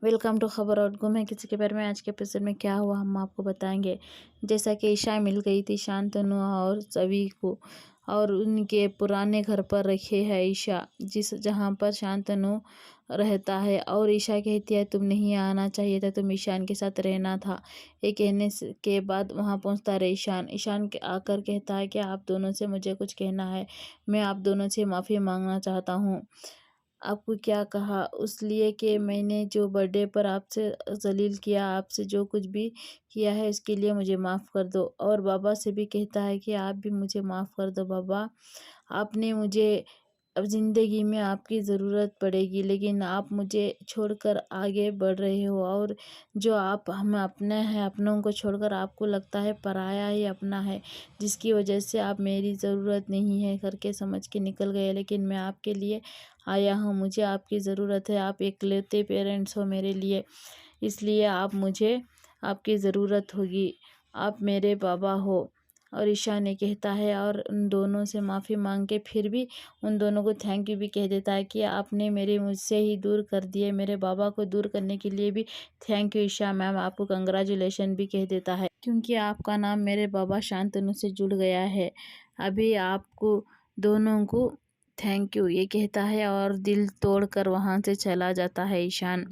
Welcome to खबर और गुम है किसी के बारे में। आज के एपिसोड में क्या हुआ हम आपको बताएंगे। जैसा कि ईशा मिल गई थी शांतनु और सभी को, और उनके पुराने घर पर रखे है ईशा, जहां पर शांतनु रहता है। और ईशा कहती है तुम नहीं आना चाहिए था, तुम ईशान के साथ रहना था। ये कहने के बाद वहां पहुंचता है ईशान। ईशान आकर कहता है कि आप दोनों से मुझे कुछ कहना है, मैं आप दोनों से माफ़ी मांगना चाहता हूँ। आपको क्या कहा उसलिए कि मैंने जो बर्थडे पर आपसे जलील किया, आपसे जो कुछ भी किया है उसके लिए मुझे माफ़ कर दो। और बाबा से भी कहता है कि आप भी मुझे माफ़ कर दो बाबा, आपने मुझे, अब ज़िंदगी में आपकी ज़रूरत पड़ेगी लेकिन आप मुझे छोड़कर आगे बढ़ रहे हो, और जो आप हम अपने हैं, अपनों को छोड़कर आपको लगता है पराया ही अपना है, जिसकी वजह से आप मेरी ज़रूरत नहीं है करके समझ के निकल गए। लेकिन मैं आपके लिए आया हूँ, मुझे आपकी ज़रूरत है, आप इकलौते पेरेंट्स हो मेरे लिए, इसलिए आप मुझे, आपकी ज़रूरत होगी, आप मेरे बाबा हो। और ईशा ने कहता है और उन दोनों से माफ़ी मांग के फिर भी उन दोनों को थैंक यू भी कह देता है कि आपने मेरे मुझसे ही दूर कर दिए, मेरे बाबा को दूर करने के लिए भी थैंक यू ईशा मैम, आपको कंग्रेचुलेशन भी कह देता है, क्योंकि आपका नाम मेरे बाबा शांतनु से जुड़ गया है। अभी आपको दोनों को थैंक यू ये कहता है और दिल तोड़कर वहाँ से चला जाता है ईशान।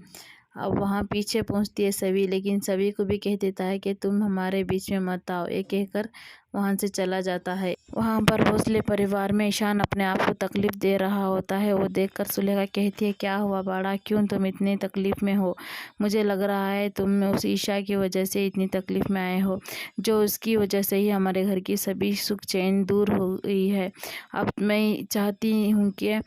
अब वहाँ पीछे पहुँचती है सभी, लेकिन सभी को भी कह देता है कि तुम हमारे बीच में मत आओ, ये कहकर वहाँ से चला जाता है। वहाँ पर भोसले परिवार में ईशान अपने आप को तकलीफ दे रहा होता है। वो देखकर सुलेखा कहती है क्या हुआ बाड़ा, क्यों तुम इतनी तकलीफ में हो? मुझे लग रहा है तुम उस ईशा की वजह से इतनी तकलीफ में आए हो, जो उसकी वजह से ही हमारे घर की सभी सुख चैन दूर हो गई है। अब मैं चाहती हूँ कि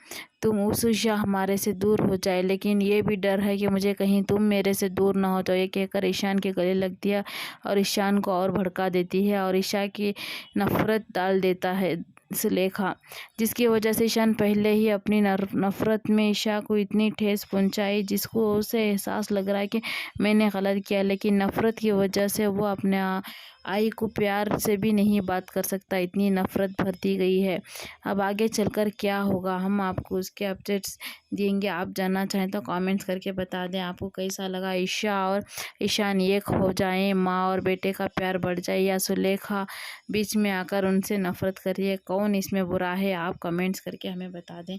तुम उस ईशा हमारे से दूर हो जाए, लेकिन ये भी डर है कि मुझे कहीं तुम मेरे से दूर ना हो जाओ। ये कहकर ईशान के गले लगती है और ईशान को और भड़का देती है और ईशा की नफरत डाल देता है सुलेखा, जिसकी वजह से ईशान पहले ही अपनी नफरत में ईशा को इतनी ठेस पहुंचाई जिसको उसे एहसास लग रहा है कि मैंने गलत किया, लेकिन नफरत की वजह से वो अपने आई को प्यार से भी नहीं बात कर सकता, इतनी नफरत भरती गई है। अब आगे चलकर क्या होगा हम आपको उसके अपडेट्स देंगे। आप जानना चाहें तो कमेंट्स करके बता दें आपको कैसा लगा। ईशा और ईशान एक हो जाएं, माँ और बेटे का प्यार बढ़ जाए, या सुलेखा बीच में आकर उनसे नफरत करिए, कौन इसमें बुरा है? आप कमेंट्स करके हमें बता दें।